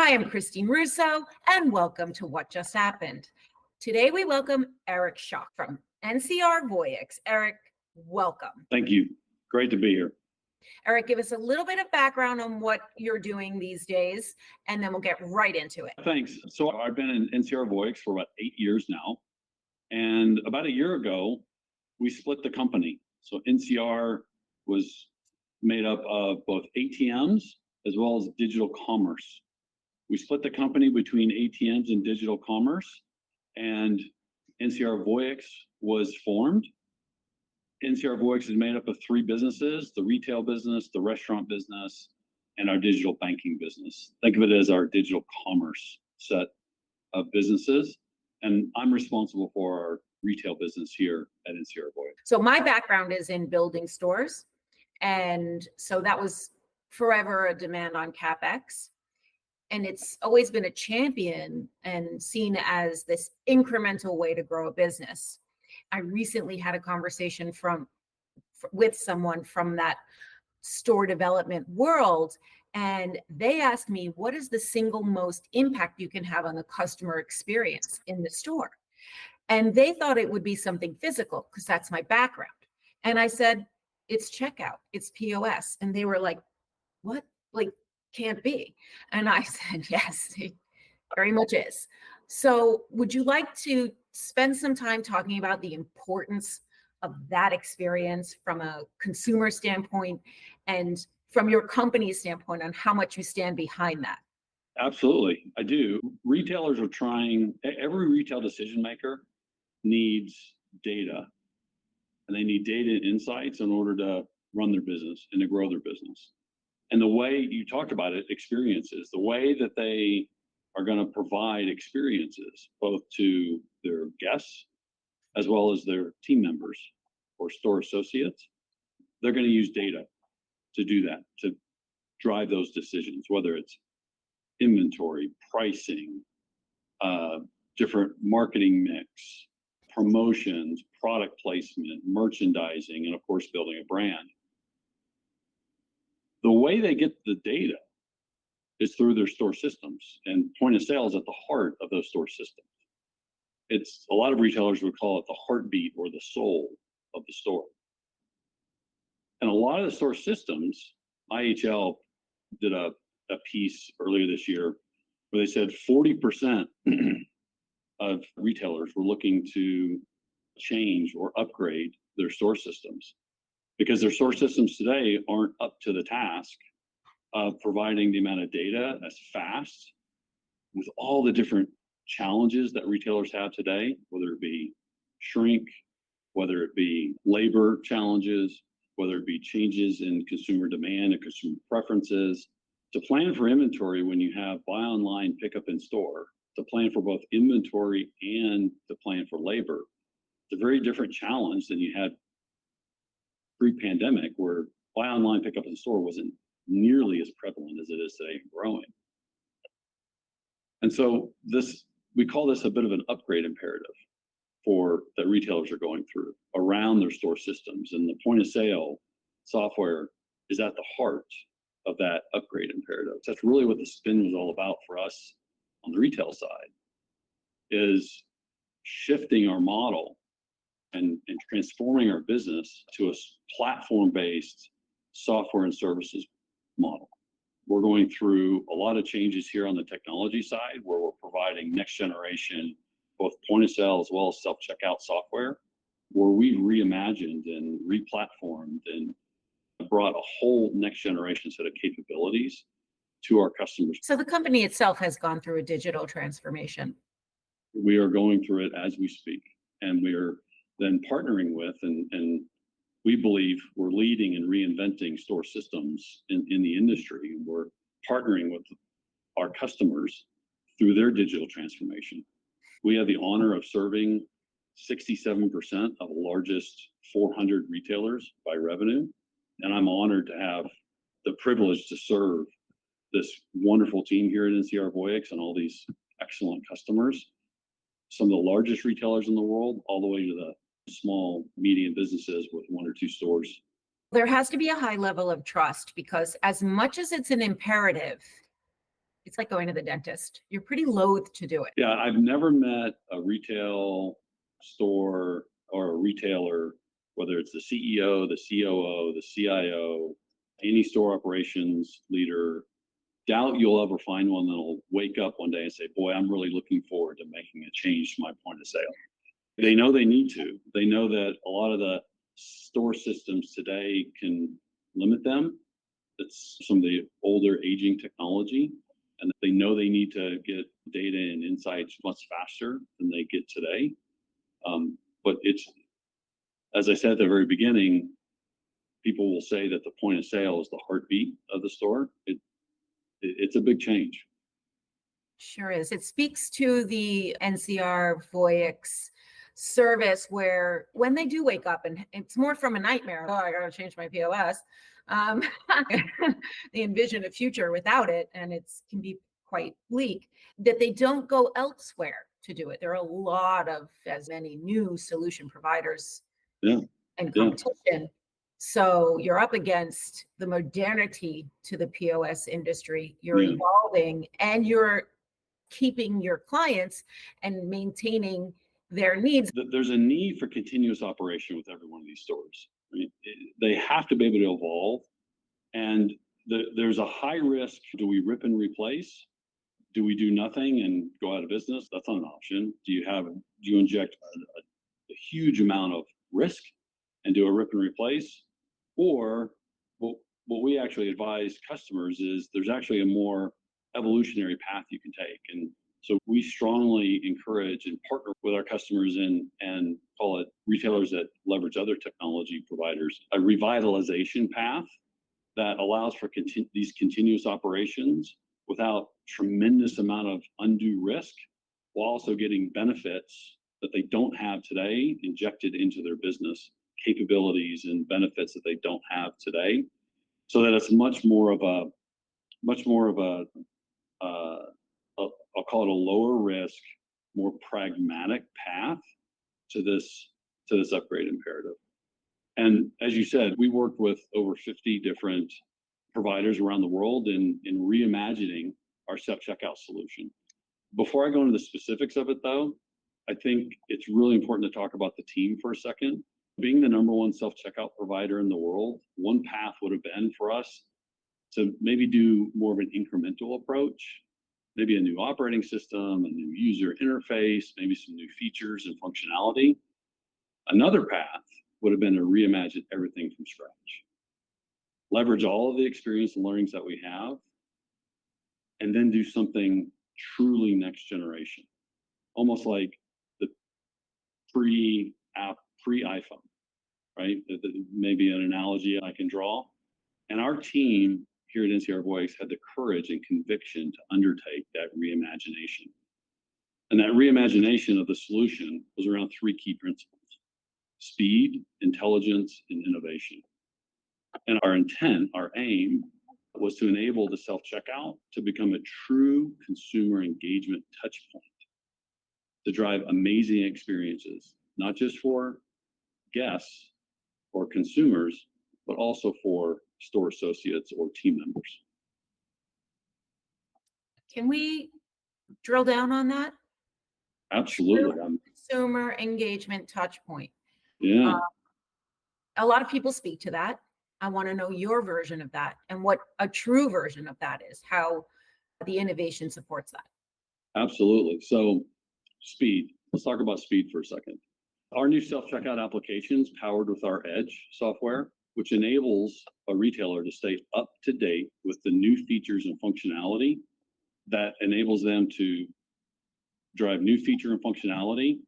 Hi, I'm Christine Russo, and welcome to What Just Happened. Today, we welcome Eric Schoch from NCR Voyix. Eric, welcome. Thank you. Great to be here. Eric, give us a little bit of background on what you're doing these days, and then we'll get right into it. Thanks. So I've been in NCR Voyix for about 8 years now. And about a year ago, we split the company. So NCR was made up of both ATMs as well as digital commerce. We split the company between ATMs and digital commerce, and NCR Voyix was formed. NCR Voyix is made up of 3 businesses: the retail business, the restaurant business, and our digital banking business. Think of it as our digital commerce set of businesses. And I'm responsible for our retail business here at NCR Voyix. So my background is in building stores. And so that was forever a demand on CapEx. And it's always been a champion and seen as this incremental way to grow a business. I recently had a conversation with someone from that store development world, and they asked me, what is the single most impact you can have on the customer experience in the store? And they thought it would be something physical, because that's my background. And I said, it's checkout, it's POS. And they were like, what? Like, can't be. And I said, yes, it very much is. So would you like to spend some time talking about the importance of that experience from a consumer standpoint and from your company's standpoint on how much you stand behind that? Absolutely, I do. Retailers are trying, every retail decision maker needs data, and they need data and insights in order to run their business and to grow their business. And the way you talked about it, experiences, the way that they are going to provide experiences both to their guests as well as their team members or store associates, they're going to use data to do that, to drive those decisions, whether it's inventory, pricing, different marketing mix, promotions, product placement, merchandising, and of course, building a brand. The way they get the data is through their store systems, and point of sale is at the heart of those store systems. It's a lot of retailers would call it the heartbeat or the soul of the store. And a lot of the store systems, IHL did a piece earlier this year where they said 40% of retailers were looking to change or upgrade their store systems because their store systems today aren't up to the task of providing the amount of data as fast with all the different challenges that retailers have today, whether it be shrink, whether it be labor challenges, whether it be changes in consumer demand and consumer preferences. To plan for inventory when you have buy online, pick up in store, to plan for both inventory and to plan for labor, it's a very different challenge than you had pre-pandemic, where buy online, pick up in store wasn't nearly as prevalent as it is today and growing. And so we call this a bit of an upgrade imperative that retailers are going through around their store systems. And the point of sale software is at the heart of that upgrade imperative. So that's really what the spin was all about for us on the retail side, is shifting our model and transforming our business to a platform-based software and services model. We're going through a lot of changes here on the technology side, where we're providing next generation, both point of sale as well as self-checkout software, where we've reimagined and replatformed and brought a whole next generation set of capabilities to our customers. So the company itself has gone through a digital transformation. We are going through it as we speak, and we're then partnering with, and we believe we're leading and reinventing store systems in the industry. We're partnering with our customers through their digital transformation. We have the honor of serving 67% of the largest 400 retailers by revenue. And I'm honored to have the privilege to serve this wonderful team here at NCR Voyix and all these excellent customers, some of the largest retailers in the world, all the way to the small, medium businesses with 1 or 2 stores. There has to be a high level of trust, because as much as it's an imperative, It's like going to the dentist. You're pretty loath to do it. Yeah, I've never met a retail store or a retailer, whether it's the CEO, the COO, the CIO, any store operations leader. Doubt you'll ever find one that'll wake up one day and say, boy, I'm really looking forward to making a change to my point of sale. They know they need to. They know that a lot of the store systems today can limit them. It's some of the older aging technology, and they know they need to get data and insights much faster than they get today. But it's, as I said at the very beginning, people will say that the point of sale is the heartbeat of the store. It's a big change. Sure is. It speaks to the NCR Voyix service where when they do wake up, and it's more from a nightmare, oh, I got to change my POS. They envision a future without it, and it can be quite bleak, that they don't go elsewhere to do it. There are a lot of, as many new solution providers and competition. So you're up against the modernity to the POS industry. You're evolving, and you're keeping your clients and maintaining their needs. There's a need for continuous operation with every one of these stores. I mean, they have to be able to evolve, and there's a high risk. Do we rip and replace? Do we do nothing and go out of business? That's not an option. Do you inject a huge amount of risk and do a rip and replace? Or what we actually advise customers is there's actually a more evolutionary path you can take. And so we strongly encourage and partner with our customers and call it retailers that leverage other technology providers, a revitalization path that allows for these continuous operations without tremendous amount of undue risk, while also getting benefits that they don't have today injected into their business, capabilities and benefits that they don't have today, so that it's much more of a I'll call it a lower risk, more pragmatic path to this upgrade imperative. And as you said, we worked with over 50 different providers around the world in reimagining our self-checkout solution. Before I go into the specifics of it, though, I think it's really important to talk about the team for a second. Being the number one self-checkout provider in the world, one path would have been for us to maybe do more of an incremental approach, maybe a new operating system, a new user interface, maybe some new features and functionality. Another path would have been to reimagine everything from scratch. Leverage all of the experience and learnings that we have, and then do something truly next generation. Almost like the pre-iPhone, right? Maybe an analogy I can draw. And our team here at NCR Voyix had the courage and conviction to undertake that reimagination. And that reimagination of the solution was around three key principles: speed, intelligence, and innovation. And our intent, our aim, was to enable the self-checkout to become a true consumer engagement touch point, to drive amazing experiences, not just for guests or consumers, but also for store associates or team members. Can we drill down on that? Absolutely. Consumer engagement touch point. Yeah. A lot of people speak to that. I want to know your version of that and what a true version of that is, how the innovation supports that. Absolutely. So speed. Let's talk about speed for a second. Our new self-checkout applications powered with our Edge software, which enables a retailer to stay up to date with the new features and functionality that enables them to drive new feature and functionality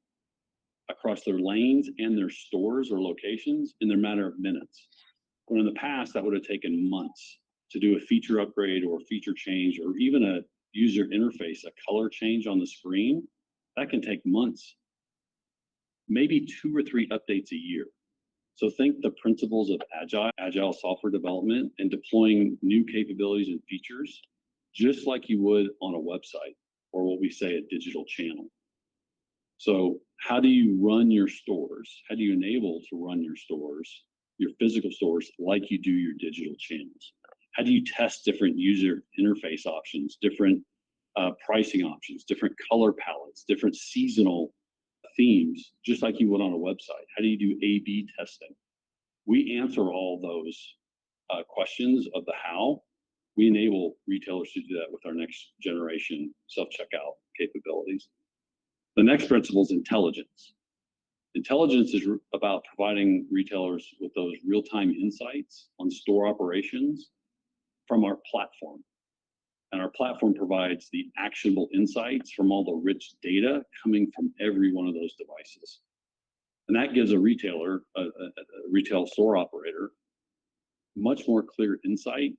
across their lanes and their stores or locations in a matter of minutes. When in the past, that would have taken months to do a feature upgrade or a feature change, or even a user interface, a color change on the screen. That can take months, maybe 2 or 3 updates a year. So think the principles of agile software development and deploying new capabilities and features, just like you would on a website or what we say a digital channel. So how do you run your stores? How do you enable to run your stores, your physical stores, like you do your digital channels? How do you test different user interface options, different pricing options, different color palettes, different seasonal themes, just like you would on a website. How do you do A/B testing? We answer all those questions of the how. We enable retailers to do that with our next generation self-checkout capabilities. The next principle is intelligence. Intelligence is about providing retailers with those real-time insights on store operations from our platform. And our platform provides the actionable insights from all the rich data coming from every one of those devices. And that gives a retailer, a retail store operator, much more clear insight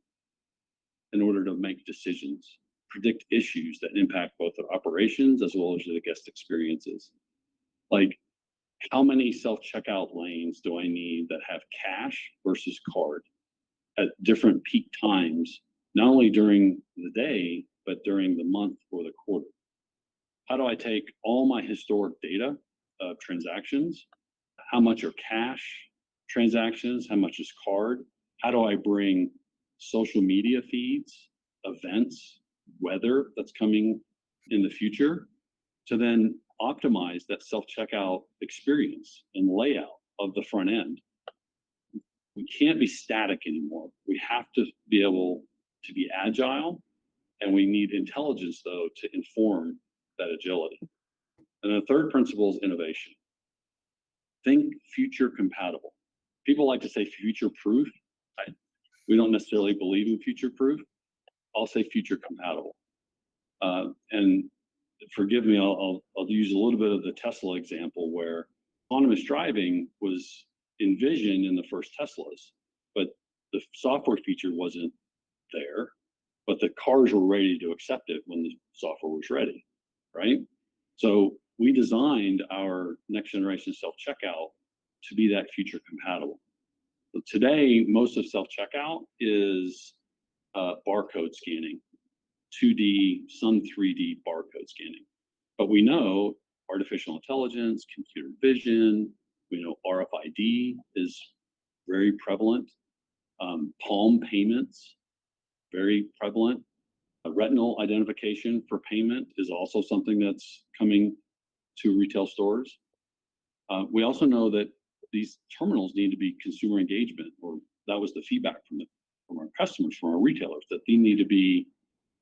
in order to make decisions, predict issues that impact both their operations as well as the guest experiences. Like, how many self-checkout lanes do I need that have cash versus card at different peak times, not only during the day, but during the month or the quarter? How do I take all my historic data of transactions? How much are cash transactions? How much is card? How do I bring social media feeds, events, weather that's coming in the future to then optimize that self-checkout experience and layout of the front end? We can't be static anymore. We have to be able to be agile, and we need intelligence, though, to inform that agility. And the third principle is innovation. Think future compatible. People like to say future proof. We don't necessarily believe in future proof. I'll say future compatible. And forgive me, I'll use a little bit of the Tesla example, where autonomous driving was envisioned in the first Teslas, but the software feature wasn't there, but the cars were ready to accept it when the software was ready, right? So we designed our next generation self-checkout to be that future compatible. So today, most of self-checkout is barcode scanning, 2D, some 3D barcode scanning. But we know artificial intelligence, computer vision, we know RFID is very prevalent. Palm payments, very prevalent. Retinal identification for payment is also something that's coming to retail stores. We also know that these terminals need to be consumer engagement, or that was the feedback from our customers, from our retailers, that they need to be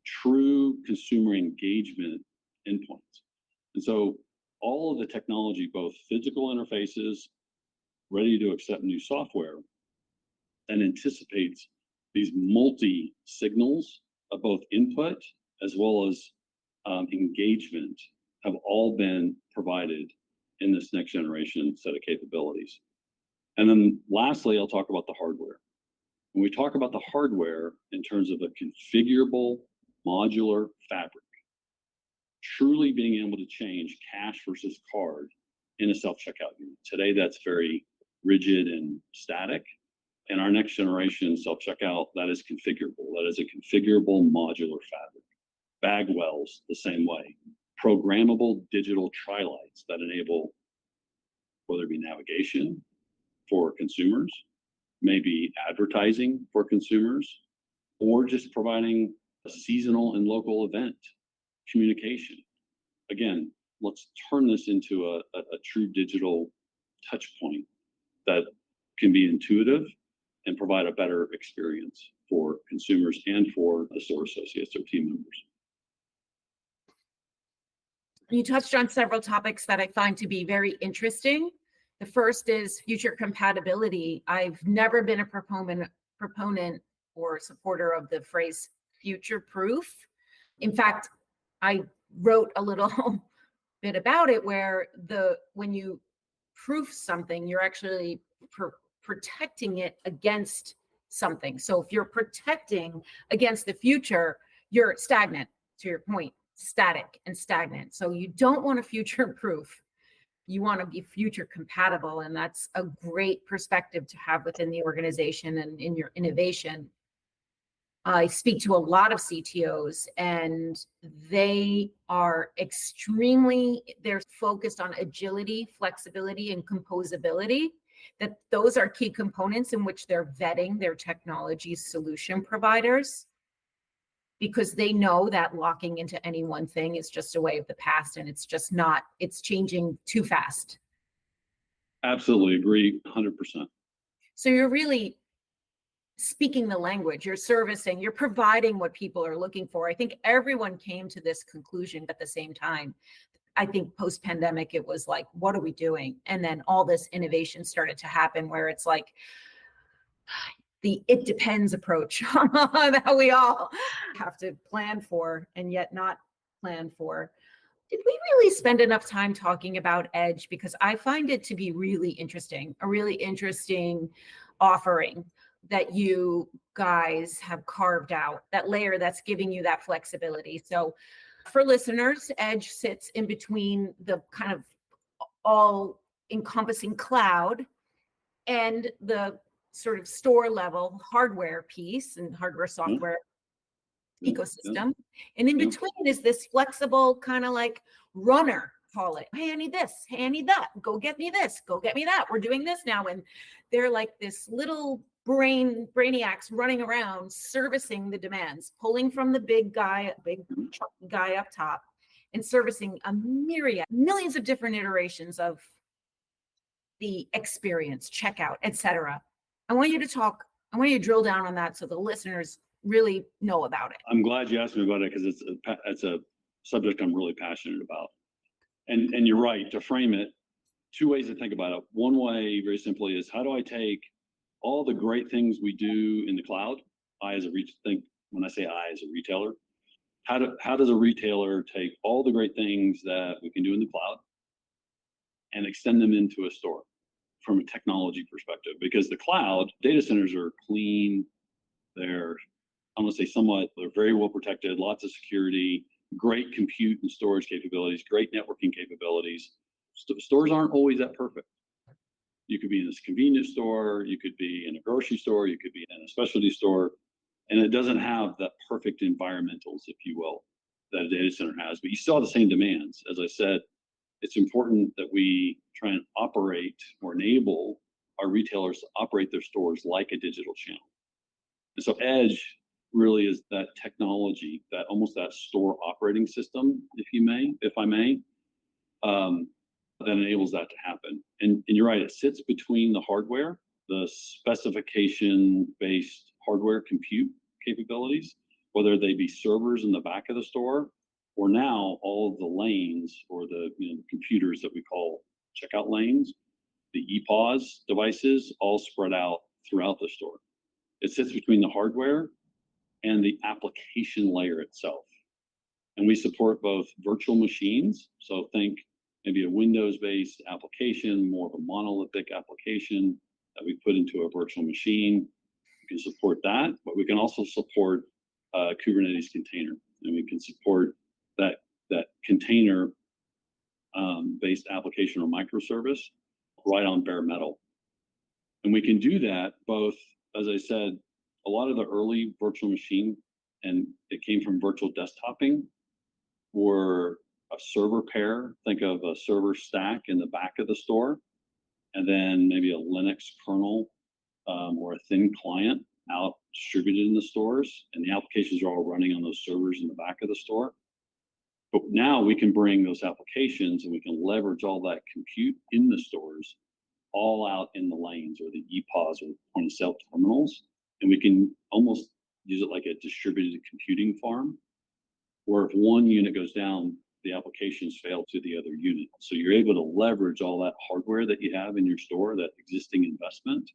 true consumer engagement endpoints. And so all of the technology, both physical interfaces, ready to accept new software, and anticipates these multi-signals of both input as well as engagement, have all been provided in this next generation set of capabilities. And then lastly, I'll talk about the hardware. When we talk about the hardware in terms of a configurable modular fabric, truly being able to change cash versus card in a self-checkout unit. Today, that's very rigid and static. In our next generation self-checkout, that is configurable. That is a configurable modular fabric. Bagwells, the same way. Programmable digital tri-lights that enable, whether it be navigation for consumers, maybe advertising for consumers, or just providing a seasonal and local event communication. Again, let's turn this into a true digital touch point that can be intuitive and provide a better experience for consumers and for the store associates or team members. You touched on several topics that I find to be very interesting. The first is future compatibility. I've never been a proponent or supporter of the phrase future proof. In fact, I wrote a little bit about it where when you proof something, you're actually protecting it against something. So if you're protecting against the future, you're stagnant, to your point, static and stagnant. So you don't want a future proof. You want to be future compatible. And that's a great perspective to have within the organization and in your innovation. I speak to a lot of CTOs, and they're focused on agility, flexibility, and composability. That those are key components in which they're vetting their technology solution providers. because they know that locking into any one thing is just a way of the past, and it's just not, it's changing too fast. Absolutely agree, 100%. So you're really speaking the language, you're servicing, you're providing what people are looking for. I think everyone came to this conclusion at the same time. I think post-pandemic, it was like, what are we doing? And then all this innovation started to happen where it's like the it depends approach that we all have to plan for and yet not plan for. Did we really spend enough time talking about Edge? Because I find it to be really interesting, a really interesting offering that you guys have carved out, that layer that's giving you that flexibility. So for listeners, Edge sits in between the kind of all encompassing cloud and the sort of store level hardware piece and hardware software ecosystem. And in between is this flexible kind of like runner, call it. Hey, I need this. Hey, I need that. Go get me this. Go get me that. We're doing this now. And they're like this little brainiacs running around servicing the demands, pulling from the big guy up top and servicing a myriad, millions of different iterations of the experience, checkout, etc. I want you to drill down on that so the listeners really know about it. I'm glad you asked me about it because it's a subject I'm really passionate about. And you're right, to frame it, two ways to think about it. One way, very simply, is how do I take all the great things we do in the cloud? When I say I as a retailer, how does a retailer take all the great things that we can do in the cloud and extend them into a store from a technology perspective? Because the cloud data centers are clean, they're, I'm gonna say they're very well protected, lots of security, great compute and storage capabilities, great networking capabilities. Stores aren't always that perfect. You could be in this convenience store, you could be in a grocery store, you could be in a specialty store, and it doesn't have that perfect environmentals, if you will, that a data center has. But you still have the same demands. As I said, it's important that we try and operate or enable our retailers to operate their stores like a digital channel. And so Edge really is that technology, that almost that store operating system, if I may, that enables that to happen. And you're right, it sits between the hardware, the specification-based hardware compute capabilities, whether they be servers in the back of the store, or now all of the lanes or the computers that we call checkout lanes, the EPOS devices, all spread out throughout the store. It sits between the hardware and the application layer itself. And we support both virtual machines, so think maybe a Windows-based application, more of a monolithic application that we put into a virtual machine. We can support that, but we can also support a Kubernetes container, and we can support that container based application or microservice right on bare metal. And we can do that both, as I said, a lot of the early virtual machine, and it came from virtual desktoping, were a server pair. Think of a server stack in the back of the store, and then maybe a Linux kernel or a thin client out distributed in the stores, and the applications are all running on those servers in the back of the store. But now we can bring those applications and we can leverage all that compute in the stores all out in the lanes or the EPOS or point of sale terminals. And we can almost use it like a distributed computing farm, where if one unit goes down, the applications fail to the other unit. So you're able to leverage all that hardware that you have in your store, that existing investment,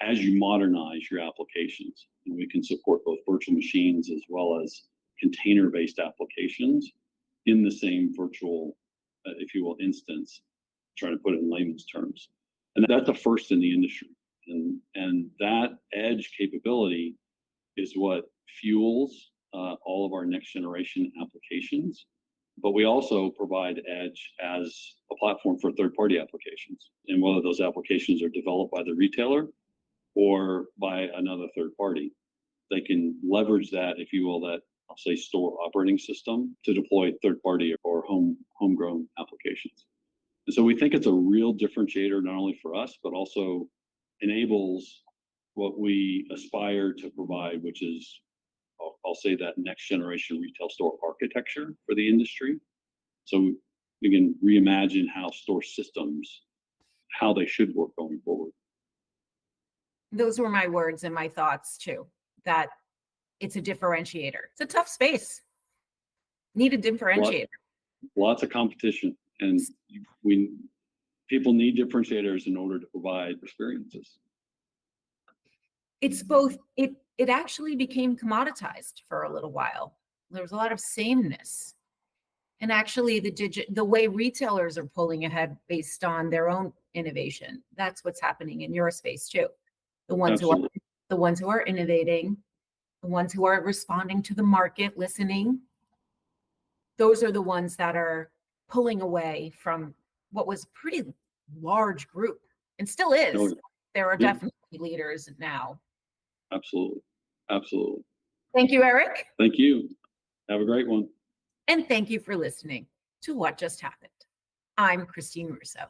as you modernize your applications. And we can support both virtual machines as well as container-based applications in the same virtual, if you will, instance, trying to put it in layman's terms. And that's the first in the industry. And that edge capability is what fuels all of our next generation applications. But we also provide Edge as a platform for third-party applications. And whether those applications are developed by the retailer or by another third party, they can leverage that, if you will, that I'll say store operating system to deploy third-party or homegrown applications. And so we think it's a real differentiator, not only for us, but also enables what we aspire to provide, which is I'll say that next generation retail store architecture for the industry. So we can reimagine how store systems, how they should work going forward. Those were my words and my thoughts too, that it's a differentiator. It's a tough space. Need a differentiator. Lots of competition, and people need differentiators in order to provide experiences. It's both, it actually became commoditized for a little while. There was a lot of sameness. And actually the way retailers are pulling ahead based on their own innovation, that's what's happening in your space too. The ones who are innovating, the ones who are responding to the market, listening, those are the ones that are pulling away from what was a pretty large group and still is. Oh, There are yeah. definitely leaders now. Absolutely. Absolutely. Thank you, Eric. Thank you. Have a great one. And thank you for listening to What Just Happened. I'm Christine Russo.